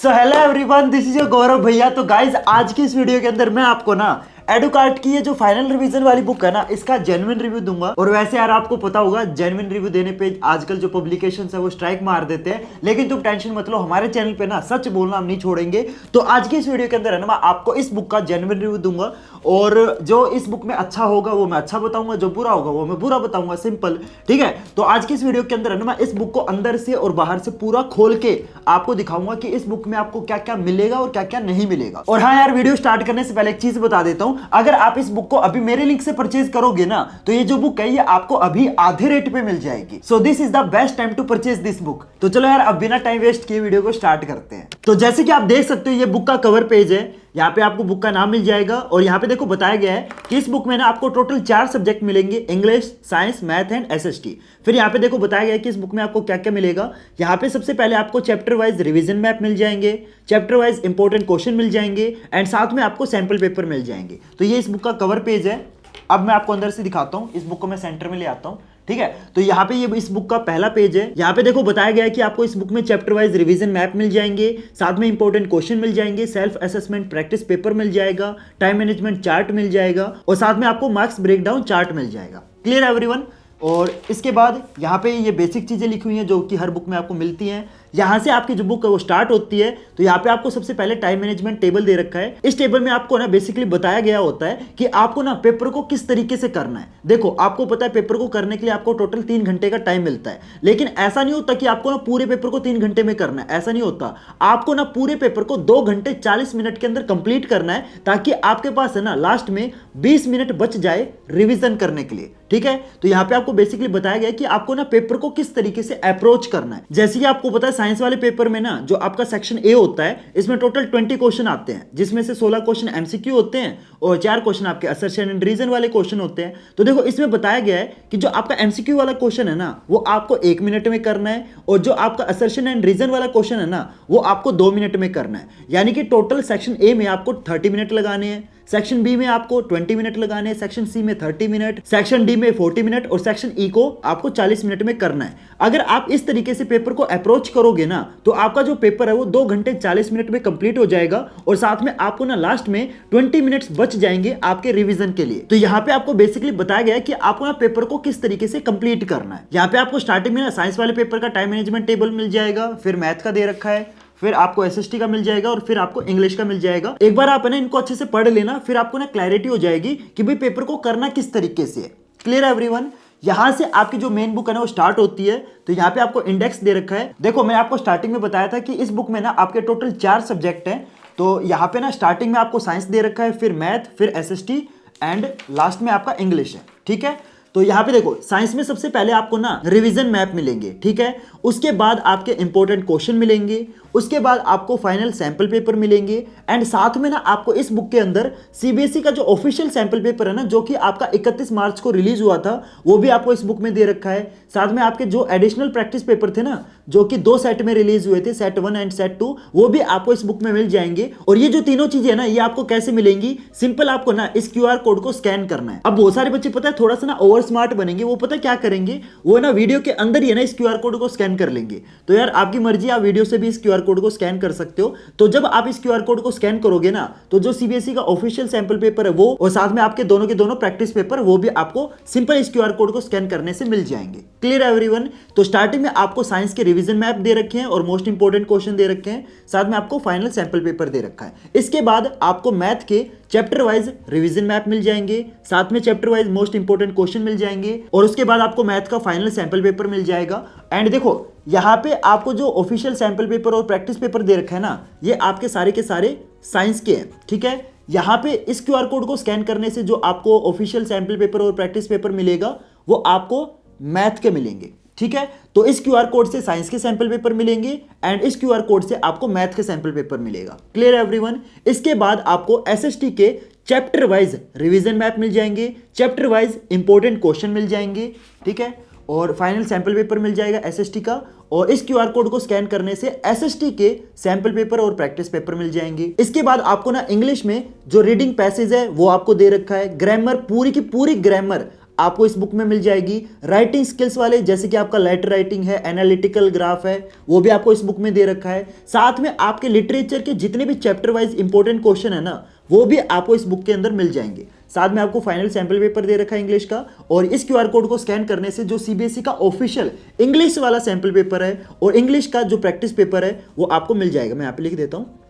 So hello everyone, this is your Gaurav भैया। तो guys आज की इस वीडियो के अंदर मैं आपको ना एडुकार्ट की ये जो फाइनल रिवीजन वाली बुक है ना, इसका जेन्युइन रिव्यू दूंगा। और वैसे यार आपको पता होगा जेन्युइन रिव्यू देने पे आजकल जो पब्लिकेशंस है वो स्ट्राइक मार देते हैं, लेकिन तुम टेंशन मत लो, हमारे चैनल पे ना सच बोलना हम नहीं छोड़ेंगे। तो आज की इस वीडियो के अंदर है ना, मैं आपको इस बुक का जेन्युइन रिव्यू दूंगा और जो इस बुक में अच्छा होगा वो मैं अच्छा बताऊंगा, जो बुरा होगा वो मैं बुरा बताऊंगा, सिंपल। ठीक है, तो आज की इस वीडियो के अंदर है ना, मैं इस बुक को अंदर से और बाहर से पूरा खोल के आपको दिखाऊंगा कि इस बुक में आपको क्या क्या मिलेगा और क्या क्या नहीं मिलेगा। और हाँ यार, वीडियो स्टार्ट करने से पहले एक चीज बता देता हूं, अगर आप इस बुक को अभी मेरे लिंक से परचेज करोगे ना, तो ये जो बुक है ये आपको अभी आधे रेट पे मिल जाएगी। So this is the best time to purchase this book. तो चलो यार, अब बिना टाइम वेस्ट किए वीडियो को स्टार्ट करते हैं। तो जैसे कि आप देख सकते हो, ये बुक का कवर पेज है। यहाँ पे आपको बुक का नाम मिल जाएगा और यहाँ पे देखो बताया गया है कि इस बुक में ना आपको टोटल 4 सब्जेक्ट मिलेंगे, English, science, math and SST. फिर यहाँ पे देखो बताया गया है कि इस बुक में आपको क्या क्या मिलेगा। यहाँ पे सबसे पहले आपको चैप्टर वाइज रिवीजन मैप मिल जाएंगे, चैप्टर वाइज इंपॉर्टेंट क्वेश्चन मिल जाएंगे एंड साथ में आपको सैंपल पेपर मिल जाएंगे। तो ये इस बुक का कवर पेज है। अब मैं आपको अंदर से दिखाता हूँ, इस बुक को मैं सेंटर में ले आता हूँ। ठीक है, तो यहाँ पे ये इस बुक का पहला पेज है। यहाँ पे देखो बताया गया है कि आपको इस बुक में चैप्टर वाइज रिवीजन मैप मिल जाएंगे, साथ में इंपॉर्टेंट क्वेश्चन मिल जाएंगे, सेल्फ असेसमेंट प्रैक्टिस पेपर मिल जाएगा, टाइम मैनेजमेंट चार्ट मिल जाएगा और साथ में आपको मार्क्स ब्रेकडाउन चार्ट मिल जाएगा। Clear everyone. और इसके बाद यहाँ पे ये बेसिक चीजें लिखी हुई हैं जो कि हर बुक में आपको मिलती हैं। यहाँ से आपकी जो बुक है वो स्टार्ट होती है। तो यहाँ पे आपको सबसे पहले टाइम मैनेजमेंट टेबल दे रखा है। इस टेबल में आपको ना बेसिकली बताया गया होता है कि आपको ना पेपर को किस तरीके से करना है। देखो आपको पता है पेपर को करने के लिए आपको टोटल 3 घंटे का टाइम मिलता है, लेकिन ऐसा नहीं होता कि आपको ना पूरे पेपर को 3 घंटे में करना है। ऐसा नहीं होता, आपको ना पूरे पेपर को 2 घंटे 40 मिनट के अंदर कंप्लीट करना है, ताकि आपके पास है ना लास्ट में 20 मिनट बच जाए रिविजन करने के लिए। ठीक है, तो यहाँ पे आपको बेसिकली बताया गया है कि आपको ना पेपर को किस तरीके से अप्रोच करना है। जैसे कि आपको पता है साइंस वाले पेपर में ना जो आपका सेक्शन ए होता है, इसमें टोटल 20 क्वेश्चन आते हैं, जिसमें से 16 क्वेश्चन एमसीक्यू होते हैं और 4 क्वेश्चन आपके असर्शन एंड रीजन वाले क्वेश्चन होते हैं। तो देखो इसमें बताया गया है कि जो आपका एमसीक्यू वाला क्वेश्चन है ना, वो आपको 1 मिनट में करना है और जो आपका असर्शन एंड रीजन वाला क्वेश्चन है ना, वो आपको 2 मिनट में करना है। यानी कि टोटल सेक्शन ए में आपको 30 मिनट लगाने हैं, सेक्शन बी में आपको 20 मिनट लगाने हैं, सेक्शन सी में 30 मिनट, सेक्शन डी में 40 मिनट और सेक्शन ई को आपको 40 मिनट में करना है। अगर आप इस तरीके से पेपर को अप्रोच करोगे ना, तो आपका जो पेपर है वो 2 घंटे 40 मिनट में कंप्लीट हो जाएगा और साथ में आपको ना लास्ट में 20 मिनट्स बच जाएंगे आपके रिवीजन के लिए। तो यहाँ पे आपको बेसिकली बताया गया है कि आपको ना पेपर को किस तरीके से कंप्लीट करना है। यहाँ पे आपको स्टार्टिंग में ना साइंस वाले पेपर का टाइम मैनेजमेंट टेबल मिल जाएगा, फिर मैथ का दे रखा है, फिर आपको एसएसटी का मिल जाएगा और फिर आपको इंग्लिश का मिल जाएगा। एक बार आप ना इनको अच्छे से पढ़ लेना, फिर आपको ना क्लैरिटी हो जाएगी कि भाई पेपर को करना किस तरीके से है। Clear everyone. यहां से आपकी जो मेन बुक है ना वो स्टार्ट होती है। तो यहाँ पे आपको इंडेक्स दे रखा है। देखो मैं आपको स्टार्टिंग में बताया था कि इस बुक में ना आपके टोटल 4 सब्जेक्ट हैं। तो यहाँ पे ना स्टार्टिंग में आपको साइंस दे रखा है, फिर मैथ, फिर एसएसटी एंड लास्ट में आपका इंग्लिश है। ठीक है, तो यहाँ पे देखो साइंस में सबसे पहले आपको ना रिवीजन मैप मिलेंगे। ठीक है, उसके बाद आपके इंपॉर्टेंट क्वेश्चन मिलेंगे, उसके बाद आपको फाइनल सैंपल पेपर मिलेंगे एंड साथ में ना आपको इस बुक के अंदर सीबीएसई का जो ऑफिशियल सैंपल पेपर है ना, जो कि आपका 31 मार्च को रिलीज हुआ था, वो भी आपको इस बुक में दे रखा है। साथ में आपके जो एडिशनल प्रैक्टिस पेपर थे ना, जो कि 2 सेट में रिलीज हुए थे, सेट 1 एंड सेट 2, वो भी आपको इस बुक में मिल जाएंगे। और ये जो तीनों चीजें ना, ये आपको कैसे मिलेंगी? सिंपल आपको ना इस क्यूआर कोड को स्कैन करना है। अब बहुत सारे बच्चे पता है थोड़ा सा ना ओवर स्मार्ट बनेंगे, वो पता है क्या करेंगे, वो ना वीडियो के अंदर ही है ना इस क्यूआर कोड को स्कैन कर लेंगे। तो यार आपकी मर्जी, आप वीडियो से भी इस क्यूआर कोड को स्कैन कर सकते हो। तो जब आप इस क्यूआर कोड को स्कैन करोगे ना, तो जो सीबीएसई का ऑफिशियल सैंपल पेपर है वो और साथ में आपके दोनों के दोनों प्रैक्टिस पेपर, वो भी आपको सिंपल इस क्यूआर कोड को स्कैन करने से मिल जाएंगे। Clear everyone. तो स्टार्टिंग में आपको साइंस के रिवीजन मैप दे रखे हैं और मोस्ट इंपोर्टेंट क्वेश्चन दे रखे हैं, साथ में आपको फाइनल सैंपल पेपर दे रखा है। इसके बाद आपको मैथ के चैप्टर वाइज रिवीजन मैप मिल जाएंगे, साथ में chapter wise most important question मिल जाएंगे और उसके बाद आपको मैथ का फाइनल सैंपल पेपर मिल जाएगा। एंड देखो यहाँ पे आपको जो ऑफिशियल सैंपल पेपर और प्रैक्टिस पेपर दे रखा है ना, ये आपके सारे के सारे साइंस के हैं। ठीक है, यहाँ पे इस क्यूआर कोड को स्कैन करने से जो आपको ऑफिशियल सैंपल पेपर और प्रैक्टिस पेपर मिलेगा, वो आपको मैथ के मिलेंगे। ठीक है, तो इस क्यूआर कोड से साइंस के सैंपल पेपर मिलेंगे एंड इस क्यूआर कोड से आपको मैथ के सैंपल पेपर मिलेगा। Clear everyone. इसके बाद आपको एसएसटी के चैप्टर वाइज रिवीजन मैप मिल जाएंगे, चैप्टर वाइज इंपॉर्टेंट क्वेश्चन मिल जाएंगे। ठीक है, और फाइनल सैंपल पेपर मिल जाएगा एसएसटी का और इस क्यूआर कोड को स्कैन करने से एसएसटी के सैंपल पेपर और प्रैक्टिस पेपर मिल जाएंगे। इसके बाद आपको ना इंग्लिश में जो रीडिंग पैसेज है वो आपको दे रखा है, ग्रामर पूरी की पूरी ग्रामर आपको इस बुक में मिल जाएगी। राइटिंग स्किल्स वाले जैसे कि आपका लेटर राइटिंग है, एनालिटिकल ग्राफ है, वो भी आपको इस बुक में दे रखा है। साथ में आपके लिटरेचर के जितने भी चैप्टर वाइज इंपॉर्टेंट क्वेश्चन है ना, वो भी आपको इस बुक के अंदर मिल जाएंगे। साथ में आपको फाइनल सैंपल पेपर दे रखा है इंग्लिश का, और इस क्यूआर कोड को स्कैन करने से जो सीबीएसई का ऑफिशियल इंग्लिश वाला सैंपल पेपर है और इंग्लिश का जो प्रैक्टिस पेपर है वो आपको मिल जाएगा। मैं यहाँ पे लिख देता हूँ,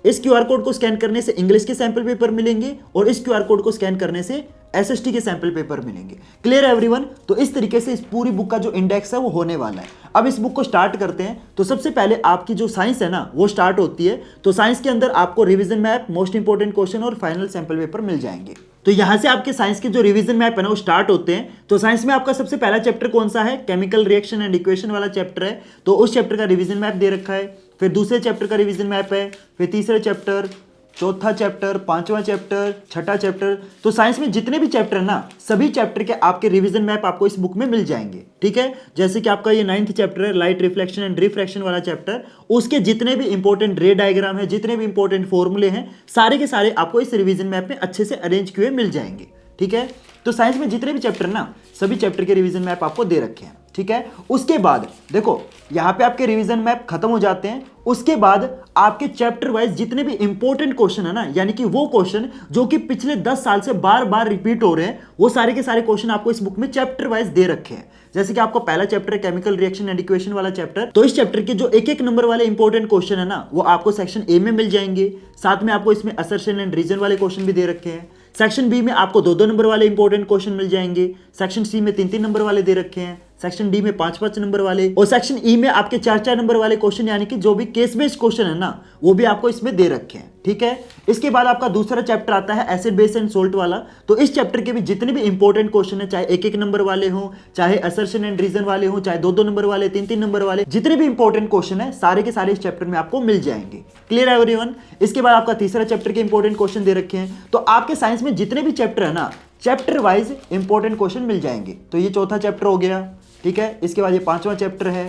इस क्यूआर कोड को स्कैन करने से इंग्लिश के सैंपल पेपर मिलेंगे और इस क्यूआर कोड को स्कैन करने से एसएसटी के सैंपल पेपर मिलेंगे। क्लियर है एवरीवन? तो इस तरीके से इस पूरी बुक का जो इंडेक्स है वो होने वाला है। अब इस बुक को स्टार्ट करते हैं। तो सबसे पहले आपकी जो साइंस है ना वो स्टार्ट होती है। तो साइंस के अंदर आपको revision map, most important question और फाइनल सैंपल पेपर मिल जाएंगे। तो यहां से आपके साइंस के जो रिवीजन मैप है ना वो स्टार्ट होते हैं। तो साइंस में आपका सबसे पहला चैप्टर कौन सा है? केमिकल रिएक्शन एंड इक्वेशन वाला चैप्टर है। तो उस चैप्टर का रिवीजन मैप दे रखा है। फिर दूसरे चैप्टर का रिवीजन मैप है, फिर तीसरा चैप्टर, चौथा चैप्टर, पांचवा चैप्टर, छठा चैप्टर। तो साइंस में जितने भी चैप्टर है ना, सभी चैप्टर के आपके रिवीजन मैप आपको इस बुक में मिल जाएंगे। ठीक है, जैसे कि आपका ये 9th चैप्टर है, लाइट रिफ्लेक्शन एंड रिफ्रैक्शन वाला चैप्टर, उसके जितने भी इंपॉर्टेंट रे डायग्राम है, जितने भी इंपॉर्टेंट फॉर्मूले हैं, सारे के सारे आपको इस रिवीजन मैप में अच्छे से अरेंज किए मिल जाएंगे। ठीक है, तो साइंस में जितने भी चैप्टर ना, सभी चैप्टर के रिवीजन मैप आपको दे रखे हैं। ठीक है, उसके बाद देखो यहाँ पे आपके रिवीजन मैप खत्म हो जाते हैं। उसके बाद आपके चैप्टर वाइज जितने भी इंपॉर्टेंट क्वेश्चन है ना, यानी कि वो क्वेश्चन जो कि पिछले 10 साल से बार बार रिपीट हो रहे हैं, वो सारे के सारे क्वेश्चन आपको इस बुक में चैप्टर वाइज दे रखे हैं। जैसे कि आपको पहला चैप्टर है केमिकल रिएक्शन एंड इक्वेशन वाला चैप्टर, तो इस चैप्टर के जो एक एक नंबर वाले इंपॉर्टेंट क्वेश्चन है ना, वो आपको सेक्शन ए में मिल जाएंगे। साथ में आपको इसमें असर्शन एंड रीजन वाले क्वेश्चन भी दे रखे हैं। सेक्शन बी में आपको 2-2 नंबर वाले इंपॉर्टेंट क्वेश्चन मिल जाएंगे। सेक्शन सी में 3-3 नंबर वाले दे रखे हैं। सेक्शन डी में 5-5 नंबर वाले, और सेक्शन ई में आपके 4-4 नंबर वाले क्वेश्चन, यानी कि जो भी केस बेस्ड क्वेश्चन है ना, वो भी आपको इसमें दे रखे हैं। ठीक है, इसके बाद आपका दूसरा चैप्टर आता है एसिड बेस एंड सोल्ट वाला। तो इस चैप्टर के भी जितने भी इंपॉर्टेंट क्वेश्चन है, चाहे 1-1 नंबर वाले हो, चाहे असर्शन एंड रीजन वाले हो, चाहे 2-2 नंबर वाले, 3-3 नंबर वाले, जितने भी इंपॉर्टेंट क्वेश्चन है, सारे के सारे इस चैप्टर में आपको मिल जाएंगे। क्लियर है एवरीवन? इसके बाद आपका तीसरा चैप्टर के इंपॉर्टेंट क्वेश्चन दे रखे हैं। तो आपके साइंस में जितने भी चैप्टर है ना, चैप्टर वाइज इंपॉर्टेंट क्वेश्चन मिल जाएंगे। तो ये चौथा चैप्टर हो गया। ठीक है, इसके बाद ये 5वां चैप्टर है।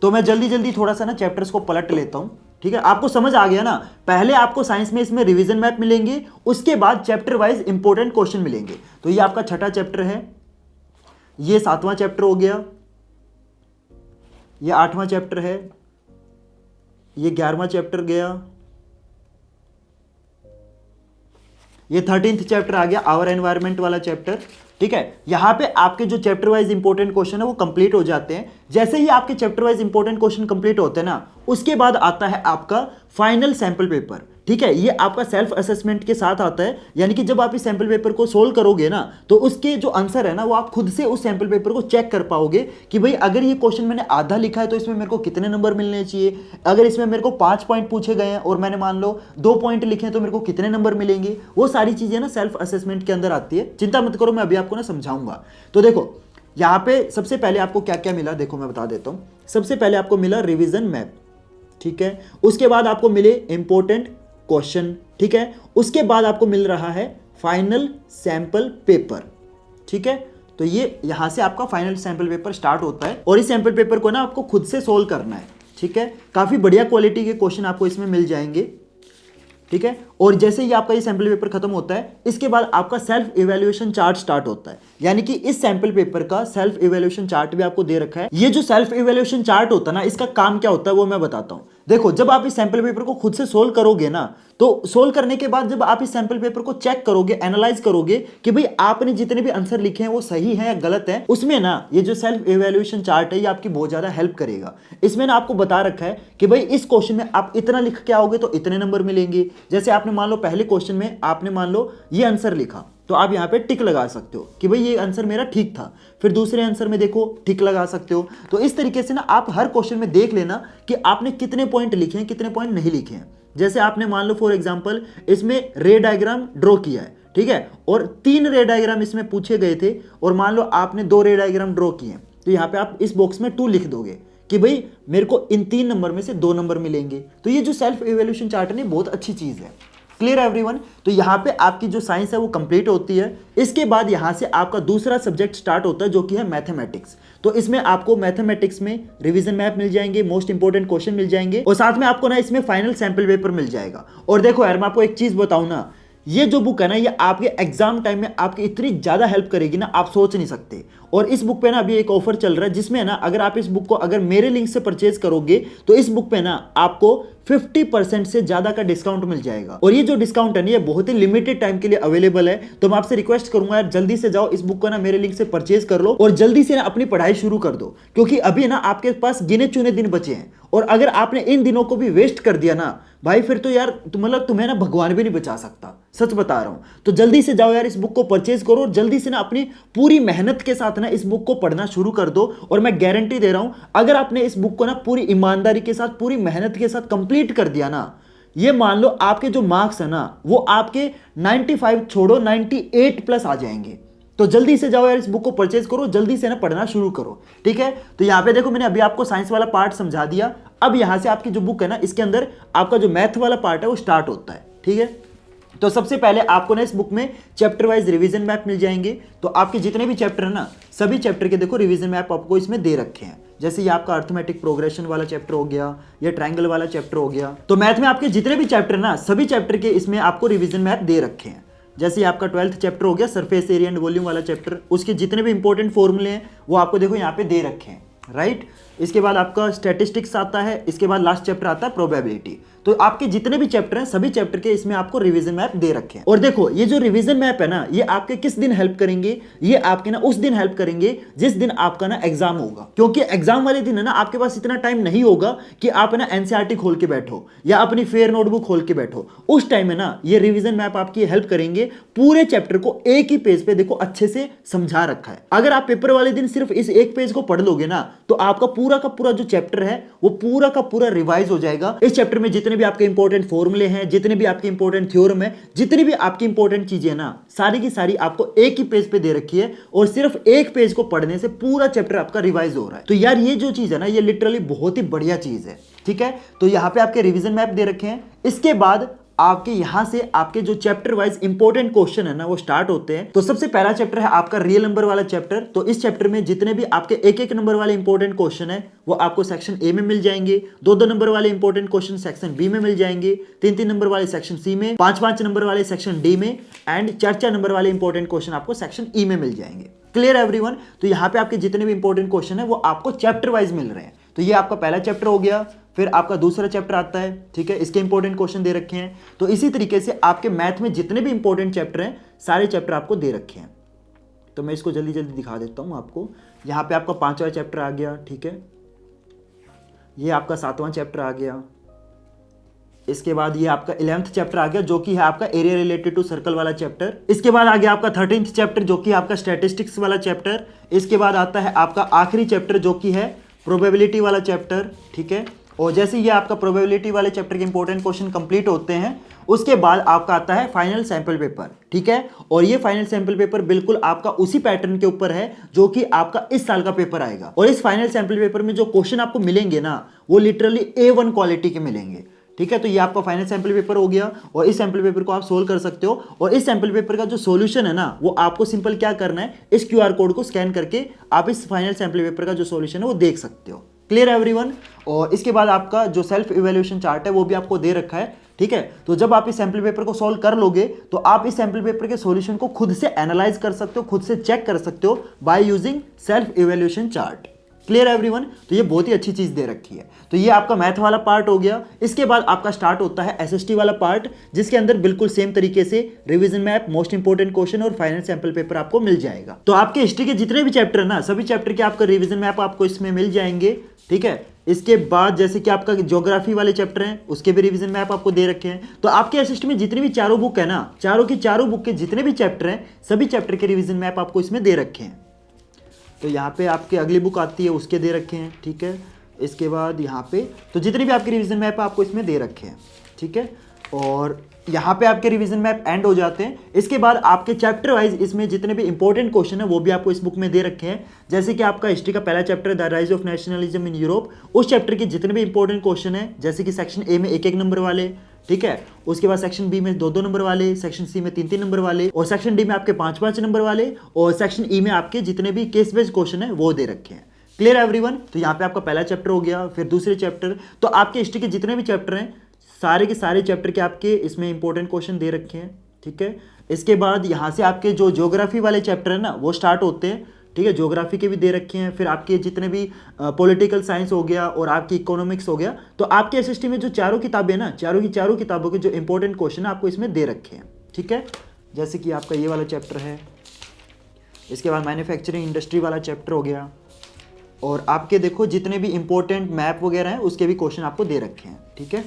तो मैं जल्दी जल्दी थोड़ा सा ना चैप्टर्स को पलट लेता हूं। ठीक है, आपको समझ आ गया ना? पहले आपको साइंस में इसमें रिवीजन मैप मिलेंगे, उसके बाद चैप्टर वाइज इंपॉर्टेंट क्वेश्चन मिलेंगे। तो ये आपका छठा चैप्टर है, ये 7वां चैप्टर हो गया, ये 8वां चैप्टर है, ये 11वां चैप्टर गया, ये 13th चैप्टर आ गया, आवर एनवायरनमेंट वाला चैप्टर। ठीक है, यहां पे आपके जो चैप्टर वाइज इंपॉर्टेंट क्वेश्चन है वो कंप्लीट हो जाते हैं। जैसे ही आपके chapter wise important question complete होते हैं ना, उसके बाद आता है आपका फाइनल सैंपल पेपर। ठीक है, ये आपका सेल्फ असेसमेंट के साथ आता है, यानी कि जब आप इस सैंपल पेपर को सोल्व करोगे ना, तो उसके जो आंसर है ना, वो आप खुद से उस सैंपल पेपर को चेक कर पाओगे कि भाई अगर ये क्वेश्चन मैंने आधा लिखा है तो इसमें मेरे को कितने नंबर मिलने चाहिए। अगर इसमें मेरे को 5 पॉइंट पूछे गए हैं और मैंने मान लो 2 पॉइंट लिखे हैं तो मेरे को कितने नंबर मिलेंगे। वो सारी चीजें ना सेल्फ असेसमेंट के अंदर आती है। चिंता मत करो, मैं अभी आपको ना समझाऊंगा। तो देखो यहाँ पे सबसे पहले आपको क्या क्या मिला, देखो मैं बता देता हूँ। सबसे पहले आपको मिला रिविजन मैप। ठीक है, उसके बाद आपको मिले इंपॉर्टेंट क्वेश्चन। ठीक है, उसके बाद आपको मिल रहा है फाइनल सैंपल पेपर। ठीक है, तो ये यहां से आपका फाइनल सैंपल पेपर स्टार्ट होता है और इस सैंपल पेपर को ना आपको खुद से सोल्व करना है। ठीक है, काफी बढ़िया क्वालिटी के क्वेश्चन आपको इसमें मिल जाएंगे। ठीक है, और जैसे ही आपका ये सैंपल पेपर खत्म होता है, इसके बाद आपका सेल्फ इवैल्यूएशन चार्ट स्टार्ट होता है। यानी कि इस सैंपल पेपर का सेल्फ इवैल्यूएशन चार्ट भी आपको दे रखा है। ये जो सेल्फ इवैल्यूएशन चार्ट होता है ना, इसका काम क्या होता है वो मैं बताता हूं। देखो, जब आप इस सैंपल पेपर को खुद से सोल्व करोगे ना, तो सोल्व करने के बाद जब आप इस सैंपल पेपर को चेक करोगे, एनालाइज करोगे कि भाई आपने जितने भी आंसर लिखे हैं वो सही है या गलत है, उसमें ना ये जो सेल्फ इवैल्यूएशन चार्ट है ये आपकी बहुत ज्यादा हेल्प करेगा। इसमें ना आपको बता रखा है कि भाई इस क्वेश्चन में आप इतना लिख के आओगे तो इतने नंबर मिलेंगे। जैसे आपने मान लो पहले क्वेश्चन में आपने मान लो ये आंसर लिखा, तो आप यहाँ पे टिक लगा सकते हो कि भाई ये आंसर मेरा ठीक था। फिर दूसरे आंसर में देखो टिक लगा सकते हो। तो इस तरीके से ना आप हर क्वेश्चन में देख लेना कि आपने कितने पॉइंट लिखे हैं, कितने पॉइंट नहीं लिखे हैं। जैसे आपने मान लो फॉर एग्जांपल इसमें रे डायग्राम ड्रॉ किया है, ठीक है, और 3 रे डायग्राम इसमें पूछे गए थे, और मान लो आपने 2 रे डायग्राम ड्रॉ किए, तो यहाँ पे आप इस बॉक्स में 2 लिख दोगे कि भाई मेरे को इन 3 नंबर में से 2 नंबर मिलेंगे। तो ये जो सेल्फ इवैल्यूएशन चार्ट है बहुत अच्छी चीज है। Clear everyone? तो यहाँ पे आपकी जो साइंस है वो कंप्लीट होती है। इसके बाद यहाँ से आपका दूसरा सब्जेक्ट स्टार्ट होता है जो कि है मैथमेटिक्स। तो इसमें आपको मैथमेटिक्स में रिवीजन मैप मिल जाएंगे, मोस्ट इंपोर्टेंट क्वेश्चन मिल जाएंगे, और साथ में आपको ना इसमें फाइनल सैंपल पेपर मिल जाएगा। और देखो यार, मैं आपको एक चीज बताऊं ना, ये जो बुक है ना, ये आपके एग्जाम टाइम में आपकी इतनी ज्यादा हेल्प करेगी ना, आप सोच नहीं सकते। और इस बुक पे ना अभी एक ऑफर चल रहा है, जिसमें ना अगर आप इस बुक को अगर मेरे लिंक से परचेज करोगे तो इस बुक पे ना आपको 50% से ज्यादा का डिस्काउंट मिल जाएगा। और ये जो डिस्काउंट है ना, ये बहुत ही लिमिटेड टाइम के लिए अवेलेबल है। तो मैं आपसे रिक्वेस्ट करूंगा यार, जल्दी से जाओ, इस बुक को ना मेरे लिंक से परचेज कर लो और जल्दी से ना अपनी पढ़ाई शुरू कर दो, क्योंकि अभी ना आपके पास गिने चुने दिन बचे हैं। और अगर आपने इन दिनों को भी वेस्ट कर दिया ना भाई, फिर तो यार मतलब तुम्हें ना भगवान भी नहीं बचा सकता, सच बता रहा हूं। तो जल्दी से जाओ यार, इस बुक को परचेज करो और जल्दी से ना अपनी पूरी मेहनत के साथ ना इस बुक को पढ़ना शुरू कर दो। और मैं गारंटी दे रहा हूं, अगर आपने इस बुक को ना पूरी ईमानदारी के साथ, पूरी मेहनत के साथ कंप्लीट कर दिया ना, ये मान लो आपके जो मार्क्स है ना, वो आपके 95 छोड़ो 98 प्लस आ जाएंगे। तो जल्दी से जाओ यार, इस बुक को परचेज करो, जल्दी से ना पढ़ना शुरू करो, ठीक है। तो यहाँ पे देखो, मैंने अभी आपको साइंस वाला पार्ट समझा दिया। अब यहाँ से आपकी जो बुक है ना, इसके अंदर आपका जो मैथ वाला पार्ट है वो स्टार्ट होता है, ठीक है। तो सबसे पहले आपको ना इस बुक में चैप्टर वाइज रिवीजन मैप मिल जाएंगे। तो आपके जितने भी चैप्टर है ना, सभी चैप्टर के देखो रिवीजन मैप आपको इसमें दे रखे हैं। जैसे ये आपका अर्थमेटिक प्रोग्रेशन वाला चैप्टर हो गया, या ट्रायंगल वाला चैप्टर हो गया। तो मैथ में आपके जितने भी चैप्टर है ना, सभी चैप्टर के इसमें आपको रिवीजन मैप दे रखे हैं। जैसे आपका 12th चैप्टर हो गया सरफेस एरिया एंड वॉल्यूम वाला चैप्टर, उसके जितने भी इंपॉर्टेंट फॉर्मूले हैं वो आपको देखो यहाँ पे दे रखे हैं, राइट। इसके बाद आपका स्टैटिस्टिक्स आता है, इसके बाद लास्ट चैप्टर आता है प्रोबेबिलिटी। तो आपके जितने भी चैप्टर हैं, सभी चैप्टर के इसमें आपको रिवीजन मैप दे रखे हैं। और देखो, ये जो रिवीजन मैप है ना, ये आपके किस दिन हेल्प करेंगे? ये आपके ना उस दिन हेल्प करेंगे जिस दिन आपका ना एग्जाम होगा। क्योंकि एग्जाम वाले दिन है ना, आपके पास इतना टाइम नहीं होगा कि आप ना एनसीईआरटी खोल के बैठो या अपनी फेयर नोटबुक खोल के बैठो। उस टाइम में ना ये रिवीजन मैप आपकी हेल्प करेंगे। पूरे चैप्टर को एक ही पेज पे देखो अच्छे से समझा रखा है। अगर आप पेपर वाले दिन सिर्फ इस एक पेज को पढ़ लोगे ना, तो आपका पूरा का पूरा जो चैप्टर है वो पूरा का पूरा रिवाइज हो जाएगा। इस चैप्टर में जितने भी आपके इंपॉर्टेंट फॉर्मूले हैं, जितने भी आपके इंपॉर्टेंट थ्योरम है, जितनी भी आपकी इंपॉर्टेंट चीजें हैं ना, सारी की सारी आपको एक ही पेज पे दे रखी है। और सिर्फ एक पेज को पढ़ने से पूरा चैप्टर आपका रिवाइज हो रहा है। तो यार ये जो चीज है ना, ये लिटरली बहुत ही बढ़िया चीज है, ठीक है। तो यहां पे आपके रिवीजन मैप दे रखे हैं। इसके बाद आपके यहां से आपके जो चैप्टर वाइज इंपॉर्टेंट क्वेश्चन है ना, वो स्टार्ट होते हैं। तो सबसे पहला चैप्टर है आपका रियल नंबर वाला चैप्टर। तो इस चैप्टर में जितने भी आपके एक एक नंबर वाले इंपॉर्टेंट क्वेश्चन है वो आपको सेक्शन ए में मिल जाएंगे। दो दो नंबर वाले इंपॉर्टेंट क्वेश्चन सेक्शन बी में मिल जाएंगे। तीन तीन नंबर वाले सेक्शन सी में, पांच पांच नंबर वाले सेक्शन डी में, एंड चार चार नंबर वाले इंपॉर्टेंट क्वेश्चन आपको सेक्शन ई में मिल जाएंगे। Clear everyone? तो यहाँ पे आपके जितने भी इंपॉर्टेंट क्वेश्चन है वो आपको चैप्टर वाइज मिल रहे हैं। तो ये आपका पहला चैप्टर हो गया। फिर आपका दूसरा चैप्टर आता है, ठीक है, इसके इंपॉर्टेंट क्वेश्चन दे रखे हैं। तो इसी तरीके से आपके मैथ में जितने भी इंपॉर्टेंट चैप्टर हैं, सारे चैप्टर आपको दे रखे हैं। तो मैं इसको जल्दी जल्दी दिखा देता हूं आपको। यहाँ पे आपका पांचवा चैप्टर आ गया, ठीक है। ये आपका सातवां चैप्टर आ गया। इसके बाद ये आपका 11th चैप्टर आ गया, जो कि है आपका एरिया रिलेटेड टू सर्कल वाला चैप्टर। इसके बाद आ गया आपका 13th चैप्टर, जो कि आपका स्टैटिस्टिक्स वाला चैप्टर। इसके बाद आता है आपका आखिरी चैप्टर, जो कि है प्रोबेबिलिटी वाला चैप्टर, ठीक है। और जैसे ये आपका प्रोबेबिलिटी वाले चैप्टर के इंपॉर्टेंट क्वेश्चन कंप्लीट होते हैं, उसके बाद आपका आता है फाइनल सैंपल पेपर, ठीक है। और ये फाइनल सैंपल पेपर बिल्कुल आपका उसी पैटर्न के ऊपर है जो कि आपका इस साल का पेपर आएगा। और इस फाइनल सैंपल पेपर में जो क्वेश्चन आपको मिलेंगे ना, वो लिटरली A1 क्वालिटी के मिलेंगे, ठीक है। तो ये आपका फाइनल सैंपल पेपर हो गया और इस सैंपल पेपर को आप सोल्व कर सकते हो। और इस सैंपल पेपर का जो सॉल्यूशन है ना, वो आपको सिंपल क्या करना है, इस QR कोड को स्कैन करके आप इस फाइनल सैंपल पेपर का जो सॉल्यूशन है वो देख सकते हो। Clear everyone? और इसके बाद आपका जो सेल्फ इवैल्यूएशन चार्ट है वो भी आपको दे रखा है, ठीक है। तो जब आप इस सैंपल पेपर को सॉल्व कर लोगे तो आप इस सैंपल पेपर के सॉल्यूशन को खुद से एनालाइज कर सकते हो, खुद से चेक कर सकते हो by using self evaluation chart. Clear everyone? तो ये बहुत ही अच्छी चीज दे रखी है। तो ये आपका मैथ वाला पार्ट हो गया। इसके बाद आपका स्टार्ट होता है SST वाला पार्ट, जिसके अंदर बिल्कुल सेम तरीके से revision map, most important question और फाइनल सैंपल पेपर आपको मिल जाएगा। तो आपके हिस्ट्री के जितने भी चैप्टर है ना, सभी चैप्टर के आपका रिवीजन मैप आपको इसमें मिल जाएंगे, ठीक है। इसके बाद जैसे कि आपका ज्योग्राफी वाले चैप्टर हैं, उसके भी रिवीजन मैप आपको दे रखे हैं। तो आपके असिस्ट में जितनी भी चारों बुक है ना, चारों की चारों बुक के जितने भी चैप्टर हैं, सभी चैप्टर के रिवीजन मैप आपको इसमें दे रखे हैं। तो यहाँ पे आपकी अगली बुक आती है, उसके दे रखे हैं, ठीक है। इसके बाद यहाँ पे तो जितने भी आपके रिवीजन मैप आपको इसमें दे रखे हैं, ठीक है। और यहाँ पे आपके रिवीजन मैप एंड हो जाते हैं। इसके बाद आपके चैप्टर वाइज इसमें जितने भी इंपॉर्टेंट क्वेश्चन है वो भी आपको इस बुक में दे रखे हैं। जैसे कि आपका हिस्ट्री का पहला chapter the rise of nationalism in Europe, उस चैप्टर के जितने भी इंपॉर्टेंट क्वेश्चन है, जैसे कि सेक्शन ए में एक एक नंबर वाले, ठीक है। उसके बाद सेक्शन बी में दो दो नंबर वाले, सेक्शन सी में तीन तीन नंबर वाले, और सेक्शन डी में आपके पांच पांच नंबर वाले, और सेक्शन ई में आपके जितने भी केस बेस्ड क्वेश्चन है वो दे रखे हैं। Clear everyone? तो यहाँ पे आपका पहला चैप्टर हो गया, फिर दूसरे चैप्टर। तो आपके हिस्ट्री के जितने भी चैप्टर हैं, सारे के सारे चैप्टर के आपके इसमें इंपॉर्टेंट क्वेश्चन दे रखे हैं, ठीक है। इसके बाद यहाँ से आपके जो ज्योग्राफी वाले चैप्टर है ना वो स्टार्ट होते हैं, ठीक है। ज्योग्राफी के भी दे रखे हैं, फिर आपके जितने भी पॉलिटिकल साइंस हो गया और आपकी इकोनॉमिक्स हो गया। तो आपके एसएसटी में जो चारों किताबें ना, चारों की चारों किताबों के जो इंपॉर्टेंट क्वेश्चन है आपको इसमें दे रखे हैं, ठीक है। जैसे कि आपका ये वाला चैप्टर है, इसके बाद मैन्युफैक्चरिंग इंडस्ट्री वाला चैप्टर हो गया, और आपके देखो जितने भी इंपॉर्टेंट मैप वगैरह हैं उसके भी क्वेश्चन आपको दे रखे हैं, ठीक है।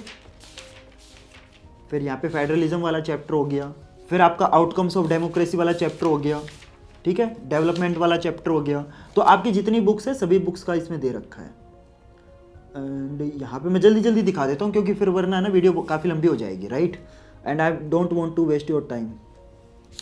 फिर यहाँ पे फेडरलिज्म वाला चैप्टर हो गया, फिर आपका आउटकम्स ऑफ डेमोक्रेसी वाला चैप्टर हो गया, ठीक है। डेवलपमेंट वाला चैप्टर हो गया। तो आपकी जितनी बुक्स है सभी बुक्स का इसमें दे रखा है। एंड यहाँ पे मैं जल्दी जल्दी दिखा देता हूँ क्योंकि फिर वरना ना वीडियो काफ़ी लंबी हो जाएगी, right. And I don't want to waste your time.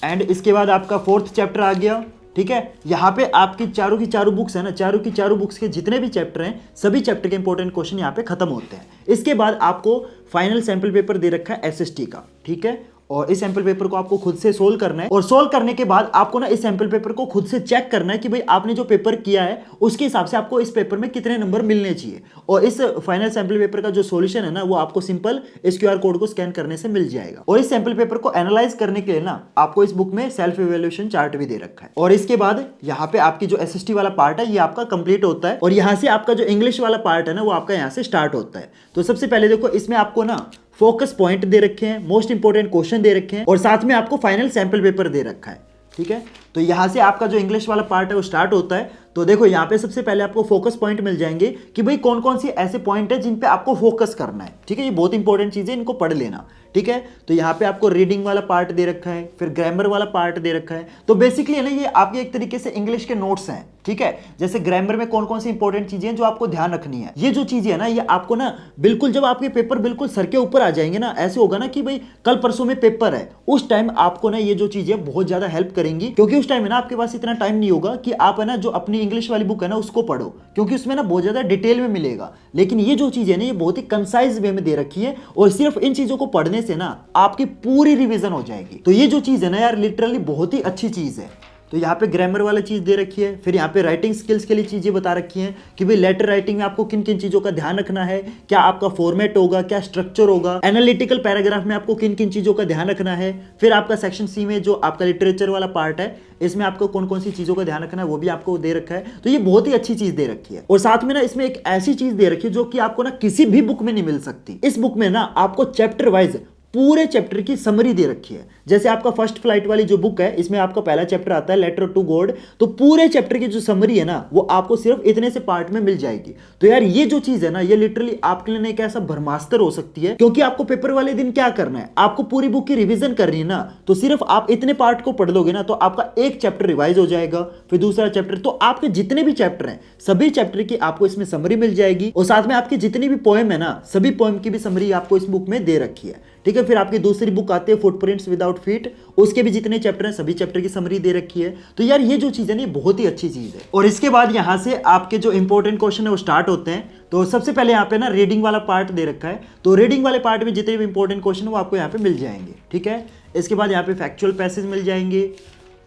And इसके बाद आपका 4th चैप्टर आ गया, ठीक है। यहाँ पे आपकी चारों की चारों बुक्स है ना, चारों की चारों बुक्स के जितने भी चैप्टर हैं सभी चैप्टर के इंपॉर्टेंट क्वेश्चन यहाँ पे खत्म होते हैं। इसके बाद आपको फाइनल सैंपल पेपर दे रखा है एसएसटी का, ठीक है। और इस सैंपल पेपर को आपको खुद से सोल्व करना है, और सोल्व करने के बाद आपको ना इस सैंपल पेपर को खुद से चेक करना है कि भाई आपने जो पेपर किया है उसके हिसाब से आपको इस पेपर में कितने नंबर मिलने चाहिए। और इस फाइनल सैंपल पेपर का जो सॉल्यूशन है ना वो आपको सिंपल इस क्यूआर कोड को स्कैन करने से मिल जाएगा। और इस सैंपल पेपर को एनालाइज करने के लिए ना आपको इस बुक में सेल्फ इवैल्यूएशन चार्ट भी दे रखा है। और इसके बाद यहाँ पे आपकी जो एसएसटी वाला पार्ट है ये आपका कंप्लीट होता है, और यहाँ से आपका जो इंग्लिश वाला पार्ट है ना वो आपका यहाँ से स्टार्ट होता है। तो सबसे पहले देखो इसमें आपको ना फोकस पॉइंट दे रखे हैं, मोस्ट इंपोर्टेंट क्वेश्चन दे रखे हैं, और साथ में आपको फाइनल सैंपल पेपर दे रखा है, ठीक है। तो यहां से आपका जो इंग्लिश वाला पार्ट है वो स्टार्ट होता है। तो देखो यहाँ पे सबसे पहले आपको फोकस पॉइंट मिल जाएंगे कि भाई कौन कौन सी ऐसे पॉइंट है जिन पे आपको फोकस करना है, ठीक है। ये बहुत इंपॉर्टेंट चीज है, इनको पढ़ लेना, ठीक है। तो यहाँ पे आपको रीडिंग वाला पार्ट दे रखा है, फिर ग्रामर वाला पार्ट दे रखा है। तो बेसिकली है ना ये आपके एक तरीके से इंग्लिश के नोट्स हैं, ठीक है। जैसे ग्रामर में कौन कौन सी इंपॉर्टेंट चीजें हैं जो आपको ध्यान रखनी है, ये जो चीजें है ना ये आपको ना बिल्कुल जब आपके पेपर बिल्कुल सर के ऊपर आ जाएंगे ना, ऐसे होगा ना कि भाई कल परसों में पेपर है, उस टाइम आपको ना ये जो चीजें बहुत ज्यादा हेल्प करेंगी। क्योंकि उस टाइम है ना आपके पास इतना टाइम नहीं होगा कि आप है ना जो अपनी इंग्लिश वाली बुक है ना उसको पढ़ो, क्योंकि उसमें ना बहुत ज्यादा डिटेल में मिलेगा। लेकिन ये जो चीजें ना ये बहुत ही कंसाइज वे में दे रखी है, और सिर्फ इन चीजों को पढ़ने से ना आपकी पूरी रिवीजन हो जाएगी। तो ये जो चीज है ना यार लिटरली बहुत ही अच्छी चीज है। तो यहाँ पे ग्रामर वाला चीज दे रखी है, फिर यहाँ पे राइटिंग स्किल्स के लिए चीजें बता रखी हैं कि भाई लेटर राइटिंग में आपको किन किन चीजों का ध्यान रखना है, क्या आपका फॉर्मेट होगा, क्या स्ट्रक्चर होगा। एनालिटिकल पैराग्राफ में आपको किन किन चीजों का ध्यान रखना है। फिर आपका सेक्शन सी में जो आपका लिटरेचर वाला पार्ट है इसमें आपको कौन कौन सी चीजों का ध्यान रखना है वो भी आपको दे रखा है। तो ये बहुत ही अच्छी चीज दे रखी है। और साथ में ना इसमें एक ऐसी चीज दे रखी है जो कि आपको ना किसी भी बुक में नहीं मिल सकती। इस बुक में ना आपको चैप्टर वाइज पूरे चैप्टर की समरी दे रखी है। जैसे आपका फर्स्ट फ्लाइट वाली जो बुक है इसमें आपका पहला चैप्टर आता है लेटर टू गॉड, तो पूरे चैप्टर की जो समरी है ना वो आपको सिर्फ इतने से पार्ट में मिल जाएगी। तो यार ये जो चीज है ना ये लिटरली आपके लिए एक ऐसा ब्रह्मास्त्र हो सकती है, क्योंकि आपको पेपर वाले दिन क्या करना है, आपको पूरी बुक की रिवीजन करनी है ना, तो सिर्फ आप इतने पार्ट को पढ़ लोगे ना तो आपका एक चैप्टर रिवाइज हो जाएगा, फिर दूसरा चैप्टर, तो आपके जितने भी चैप्टर हैं सभी चैप्टर की आपको इसमें समरी मिल जाएगी। और साथ में आपकी जितनी भी पोएम है ना सभी पोएम की भी समरी आपको इस बुक में दे रखी है, ठीक है। फिर आपकी दूसरी बुक आती है फुटप्रिंट्स विदाउट फीट, उसके भी जितने चैप्टर हैं सभी चैप्टर की समरी दे रखी है। तो यार ये जो चीज है ना बहुत ही अच्छी चीज है। और इसके बाद यहाँ से आपके जो इंपॉर्टेंट क्वेश्चन है वो स्टार्ट होते हैं। तो सबसे पहले यहाँ पे ना रीडिंग वाला पार्ट दे रखा है, तो रीडिंग वाले पार्ट में जितने भी इंपॉर्टेंट क्वेश्चन है वो आपको यहाँ पे मिल जाएंगे, ठीक है। इसके बाद यहाँ पे फैक्चुअल पैसेज मिल जाएंगे,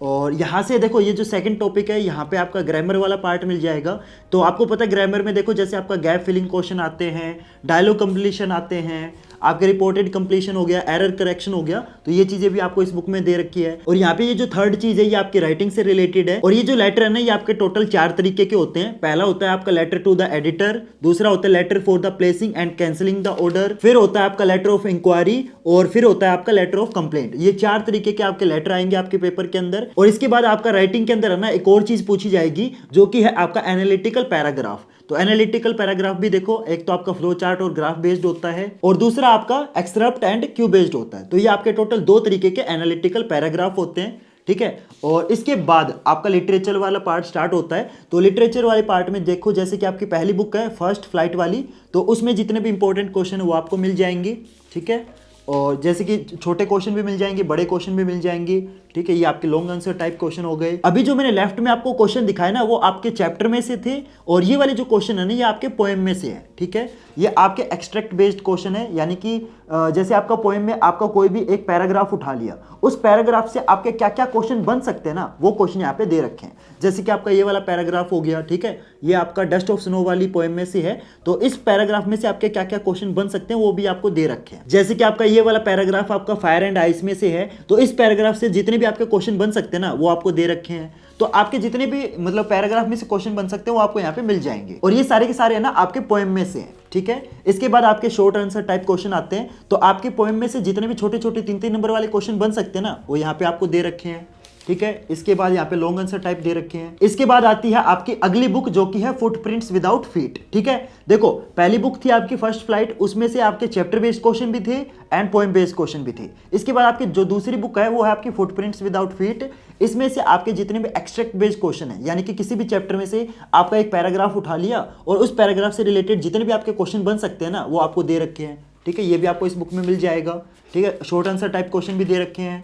और यहाँ से देखो ये जो सेकंड टॉपिक है यहाँ पे आपका ग्रामर वाला पार्ट मिल जाएगा। तो आपको पता है ग्रामर में देखो जैसे आपका गैप फिलिंग क्वेश्चन आते हैं, डायलॉग कंप्लीशन आते हैं, आपके रिपोर्टेड कंप्लीशन हो गया, एरर करेक्शन हो गया, तो ये चीजें भी आपको इस बुक में दे रखी है। और यहाँ पे ये जो थर्ड चीज है ये आपकी राइटिंग से रिलेटेड है। और ये जो लेटर है ना ये आपके टोटल 4 तरीके के होते हैं। पहला होता है आपका लेटर टू द एडिटर, दूसरा होता है letter for the placing and cancelling the order, फिर होता है आपका लेटर ऑफ इंक्वायरी, और फिर होता है आपका लेटर ऑफ कंप्लेंट। ये 4 तरीके के आपके लेटर आएंगे आपके पेपर के अंदर। और इसके बाद आपका राइटिंग के अंदर है ना एक और चीज पूछी जाएगी जो कि है आपका एनालिटिकल पैराग्राफ। तो एनालिटिकल पैराग्राफ भी देखो एक तो आपका फ्लो चार्ट और ग्राफ बेस्ड होता है, और दूसरा आपका एक्सरप्ट एंड क्यू बेस्ड होता है। तो ये आपके टोटल 2 तरीके के एनालिटिकल पैराग्राफ होते हैं, ठीक है। और इसके बाद आपका लिटरेचर वाला पार्ट स्टार्ट होता है। तो लिटरेचर वाले पार्ट में देखो जैसे कि आपकी पहली बुक है फर्स्ट फ्लाइट वाली, तो उसमें जितने भी इंपॉर्टेंट क्वेश्चन है वो आपको मिल जाएंगे, ठीक है। और जैसे कि छोटे क्वेश्चन भी मिल जाएंगे, बड़े क्वेश्चन भी मिल जाएंगे, ठीक है। ये आपके लॉन्ग आंसर टाइप क्वेश्चन हो गए। अभी जो मैंने लेफ्ट में आपको क्वेश्चन दिखाया ना वो आपके चैप्टर में से थे, और ये वाले जो क्वेश्चन है ना ये आपके पोएम में से है, ठीक है। ये आपके एक्सट्रैक्ट बेस्ड क्वेश्चन है, यानी कि जैसे आपका पोएम में आपका कोई भी एक पैराग्राफ उठा लिया, उस पैराग्राफ से आपके क्या क्या क्वेश्चन बन सकते हैं ना वो क्वेश्चन यहाँ पे दे रखे हैं। जैसे कि आपका ये वाला पैराग्राफ हो गया, ठीक है, ये आपका डस्ट ऑफ स्नो वाली पोएम में से है। तो इस पैराग्राफ में से आपके क्या क्या क्वेश्चन बन सकते हैं वो भी आपको दे रखे हैं। जैसे कि आपका ये वाला पैराग्राफ आपका फायर एंड आइस में से है, तो इस पैराग्राफ से जितने भी आपके क्वेश्चन बन सकते हैं ना वो आपको दे रखे हैं। तो आपके जितने भी मतलब पैराग्राफ में से क्वेश्चन बन सकते हैं वो आपको यहाँ पे मिल जाएंगे, और ये सारे के सारे है ना आपके पोएम में से हैं, ठीक है। इसके बाद आपके शॉर्ट आंसर टाइप क्वेश्चन आते हैं, तो आपके पोएम में से जितने भी छोटे छोटे 3-3 नंबर वाले क्वेश्चन बन सकते हैं ना वो यहाँ पे आपको दे रखे हैं, ठीक है। इसके बाद यहाँ पे लॉन्ग आंसर टाइप दे रखे हैं। इसके बाद आती है आपकी अगली बुक जो कि है फुटप्रिंट्स विदाउट फीट, ठीक है। देखो पहली बुक थी आपकी फर्स्ट फ्लाइट, उसमें से आपके चैप्टर बेस्ड क्वेश्चन भी थे एंड पोएम बेस्ड क्वेश्चन भी थे। इसके बाद आपकी जो दूसरी बुक है वो है आपकी फुटप्रिंट्स विदाउट फीट। इसमें से आपके जितने भी एक्सट्रैक्ट बेस्ड क्वेश्चन है, यानी कि किसी भी चैप्टर में से आपका एक पैराग्राफ उठा लिया और उस पैराग्राफ से रिलेटेड जितने भी आपके क्वेश्चन बन सकते हैं ना वो आपको दे रखे हैं, ठीक है। ये भी आपको इस बुक में मिल जाएगा, ठीक है। शॉर्ट आंसर टाइप क्वेश्चन भी दे रखे हैं,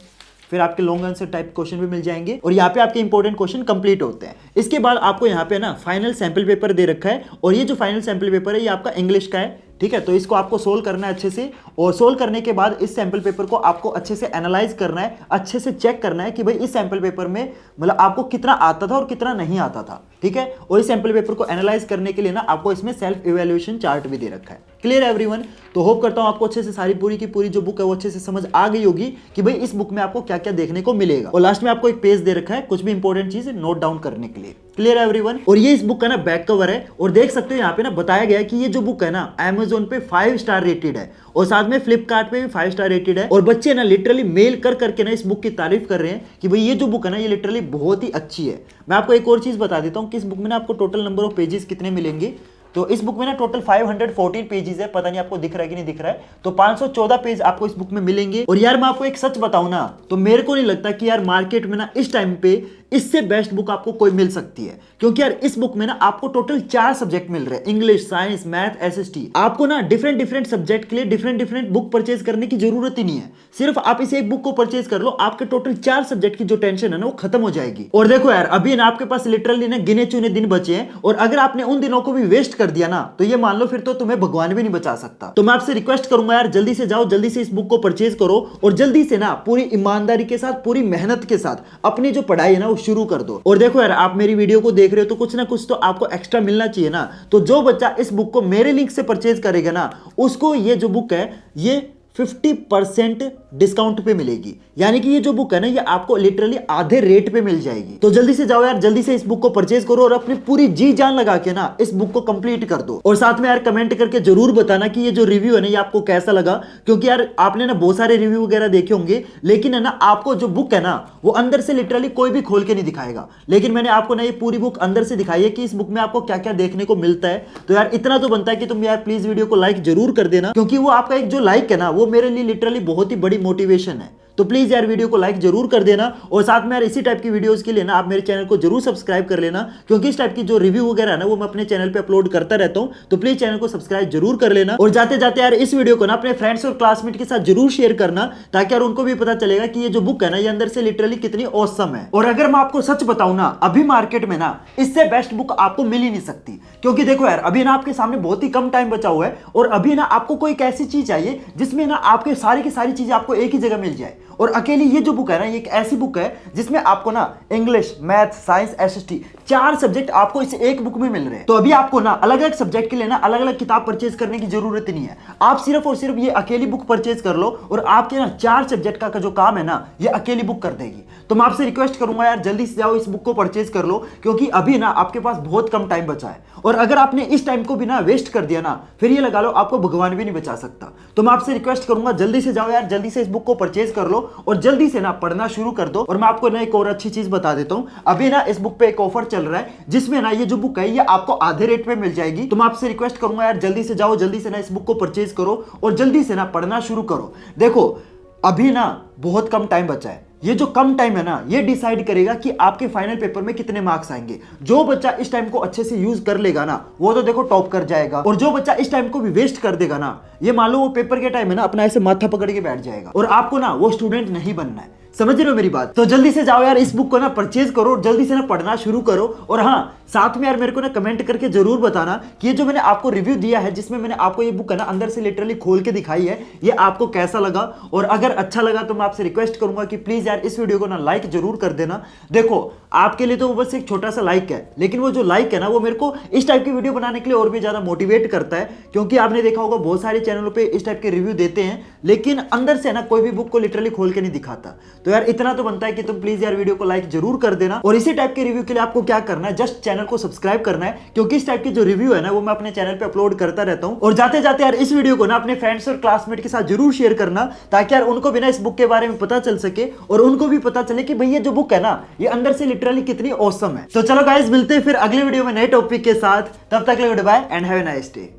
फिर आपके लॉन्ग आंसर टाइप क्वेश्चन भी मिल जाएंगे, और यहाँ पे आपके इंपॉर्टेंट क्वेश्चन कंप्लीट होते हैं। इसके बाद आपको यहाँ पे ना फाइनल सैंपल पेपर दे रखा है, और ये जो फाइनल सैंपल पेपर है ये आपका इंग्लिश का है, ठीक है। तो इसको आपको सोल्व करना है अच्छे से, और सोल्व करने के बाद इस सैंपल पेपर को आपको अच्छे से एनालाइज करना है, अच्छे से चेक करना है कि भाई इस सैंपल पेपर में मतलब आपको कितना आता था और कितना नहीं आता था, ठीक है। और इस सैंपल पेपर को एनालाइज करने के लिए ना आपको इसमें सेल्फ इवैल्यूएशन चार्ट भी दे रखा है। Clear everyone? तो होप करता हूं आपको अच्छे से सारी पूरी की पूरी जो बुक है वो अच्छे से समझ आ गई होगी कि भाई इस बुक में आपको क्या क्या देखने को मिलेगा। और लास्ट में आपको एक पेज दे रखा है कुछ भी इंपॉर्टेंट चीज नोट डाउन करने के लिए। Clear everyone? और ये इस बुक का ना बैक कवर है, और देख सकते हो यहाँ पे ना बताया गया है कि ये जो बुक है ना Amazon पे 5 स्टार रेटेड है, और साथ में फ्लिपकार्ट पे भी 5 स्टार रेटेड है। और बच्चे ना लिटरली मेल कर करके ना इस बुक की तारीफ कर रहे हैं कि भाई ये जो बुक है ना ये लिटरली बहुत ही अच्छी है। मैं आपको एक और चीज बता देता हूँ कि इस बुक में ना आपको टोटल नंबर ऑफ पेजेस कितने मिलेंगे। तो इस बुक में ना टोटल 514 पेजेस है, पता नहीं आपको दिख रहा है कि नहीं दिख रहा है। तो 514 पेज आपको इस बुक में मिलेंगे। और यार मैं आपको एक सच बताऊं ना, तो मेरे को नहीं लगता कि यार मार्केट में ना इस टाइम पे इससे बेस्ट बुक आपको कोई मिल सकती है, क्योंकि यार इस बुक में ना आपको टोटल 4 सब्जेक्ट मिल रहे हैं, इंग्लिश, साइंस, मैथ, एसएसटी। आपको ना डिफरेंट सब्जेक्ट के लिए डिफरेंट बुक परचेज करने की जरूरत ही नहीं है, सिर्फ आप इसे एक बुक को परचेज कर लो, आपके टोटल 4 सब्जेक्ट की जो टेंशन है ना वो खत्म हो जाएगी। और देखो यार अभी ना आपके पास लिटरली ना गिने चुने दिन बचे हैं, और अगर आपने उन दिनों को भी वेस्ट कर दिया ना तो ये मान लो फिर तो तुम्हें भगवान भी नहीं बचा सकता। तो मैं आपसे रिक्वेस्ट करूंगा यार जल्दी से जाओ, जल्दी से इस बुक को परचेज करो, और जल्दी से ना पूरी ईमानदारी के साथ, पूरी मेहनत के साथ अपनी जो पढ़ाई है ना वो शुरू कर दो। और देखो यार आप मेरी वीडियो को देख रहे हो तो कुछ ना कुछ तो आपको एक्स्ट्रा मिलना चाहिए ना। तो जो बच्चा इस बुक को मेरे लिंक से परचेज करेगा ना उसको ये जो बुक है ये 50% डिस्काउंट पे मिलेगी, यानी कि ये जो बुक है ना ये आपको लिटरली आधे रेट पे मिल जाएगी। तो जल्दी से जाओ यार, जल्दी से इस बुक को परचेज करो और अपनी पूरी जी जान लगा के ना इस बुक को कंप्लीट कर दो। और साथ में यार कमेंट करके जरूर बताना कि ये जो रिव्यू है ना ये आपको कैसा लगा, क्योंकि यार आपने ना बहुत सारे रिव्यू वगैरह देखे होंगे, लेकिन है ना आपको जो बुक है ना वो अंदर से लिटरली कोई भी खोल के नहीं दिखाएगा, लेकिन मैंने आपको ना ये पूरी बुक अंदर से दिखाई है कि इस बुक में आपको क्या क्या देखने को मिलता है। तो यार इतना तो बनता है कि तुम यार प्लीज वीडियो को लाइक जरूर कर देना, क्योंकि वो आपका एक जो लाइक है ना वो मेरे लिए लिटरली बहुत ही बड़ी मोटिवेशन है। तो प्लीज यार वीडियो को लाइक जरूर कर देना, और साथ में यार इसी टाइप की वीडियोस के लिए ना आप मेरे चैनल को जरूर सब्सक्राइब कर लेना, क्योंकि इस टाइप की जो रिव्यू वगैरह है ना वो मैं अपने चैनल पे अपलोड करता रहता हूं। तो प्लीज चैनल को सब्सक्राइब जरूर कर लेना, और जाते जाते यार इस वीडियो को ना अपने फ्रेंड्स और क्लासमेट के साथ जरूर शेयर करना, ताकि यार उनको भी पता चलेगा कि ये जो बुक है ना ये अंदर से लिटरली कितनी ऑसम है। और अगर मैं आपको सच बताऊं ना, अभी मार्केट में ना इससे बेस्ट बुक आपको मिल ही नहीं सकती, क्योंकि देखो यार अभी ना आपके सामने बहुत ही कम टाइम बचा हुआ है, और अभी ना आपको कोई एक ऐसी चीज चाहिए जिसमें ना आपके सारी की सारी चीजें आपको एक ही जगह मिल जाए। और अकेली ये जो बुक है ना ये एक ऐसी बुक है जिसमें आपको ना English, math, science, SST 4 subject आपको इस एक बुक में मिल रहे हैं। तो अभी आपको ना अलग अलग सब्जेक्ट के लिए ना अलग अलग किताब परचेज करने की जरूरत नहीं है, आप सिर्फ और सिर्फ ये अकेली बुक परचेज कर लो, और आपके ना 4 सब्जेक्ट का जो काम है ना ये अकेली बुक कर देगी। तो मैं आपसे रिक्वेस्ट करूंगा यार जल्दी से जाओ इस बुक को परचेज कर लो, क्योंकि अभी ना आपके पास बहुत कम टाइम बचा है, और अगर आपने इस टाइम को भी ना वेस्ट कर दिया ना फिर ये लगा लो आपको भगवान भी नहीं बचा सकता। तो मैं आपसे रिक्वेस्ट करूंगा जल्दी से जाओ यार, जल्दी से इस बुक को परचेज कर लो और जल्दी से ना पढ़ना शुरू कर दो। और मैं आपको ना एक और अच्छी चीज बता देता हूं, अभी ना इस बुक पे एक ऑफर चल रहा है जिसमें ना ये जो बुक है ये आपको आधे रेट पे मिल जाएगी। तो मैं आपसे रिक्वेस्ट करूंगा यार जल्दी से जाओ, जल्दी से ना इस बुक को परचेज करो और जल्दी से ना पढ़ना शुरू करो। देखो अभी ना बहुत कम टाइम बचा है, ये जो कम टाइम है ना ये डिसाइड करेगा कि आपके फाइनल पेपर में कितने मार्क्स आएंगे। जो बच्चा इस टाइम को अच्छे से यूज कर लेगा ना वो तो देखो टॉप कर जाएगा, और जो बच्चा इस टाइम को भी वेस्ट कर देगा ना ये मान लो वो पेपर के टाइम है ना अपना ऐसे माथा पकड़ के बैठ जाएगा, और आपको ना वो स्टूडेंट नहीं बनना है। समझ रहे हो मेरी बात? तो जल्दी से जाओ यार इस बुक को ना परचेज करो, जल्दी से ना पढ़ना शुरू करो। और हाँ साथ में यार मेरे को ना कमेंट करके जरूर बताना कि ये जो मैंने आपको रिव्यू दिया है, जिसमें मैंने आपको ये बुक है ना अंदर से लिटरली खोल के दिखाई है, ये आपको कैसा लगा। और अगर अच्छा लगा तो मैं आपसे रिक्वेस्ट करूंगा कि प्लीज यार इस वीडियो को ना लाइक जरूर कर देना। देखो आपके लिए तो वो बस एक छोटा सा लाइक है, लेकिन वो जो लाइक है ना वो मेरे को इस टाइप की वीडियो बनाने के लिए और भी ज्यादा मोटिवेट करता है। क्योंकि आपने देखा होगा बहुत सारे चैनलों पे इस टाइप के रिव्यू देते हैं, लेकिन अंदर से ना कोई भी बुक को लिटरली खोल के नहीं दिखाता। तो यार इतना तो बनता है कि तुम प्लीज यार वीडियो को लाइक जरूर कर देना। और इसी टाइप के रिव्यू के लिए आपको क्या करना है, जस्ट चैनल को सब्सक्राइब करना है, क्योंकि इस टाइप की जो रिव्यू है ना वो मैं अपने चैनल पे अपलोड करता रहता हूं। और जाते जाते यार इस वीडियो को ना अपने फ्रेंड्स और क्लासमेट के साथ जरूर शेयर करना, ताकि यार उनको भी ना इस बुक के बारे में पता चल सके और उनको भी पता चले कि भाई ये जो बुक है ना ये अंदर से लिटरली कितनी ऑसम है। तो चलो गाइस मिलते हैं फिर अगले वीडियो में नए टॉपिक के साथ। तब तक के लिए goodbye and have a nice day.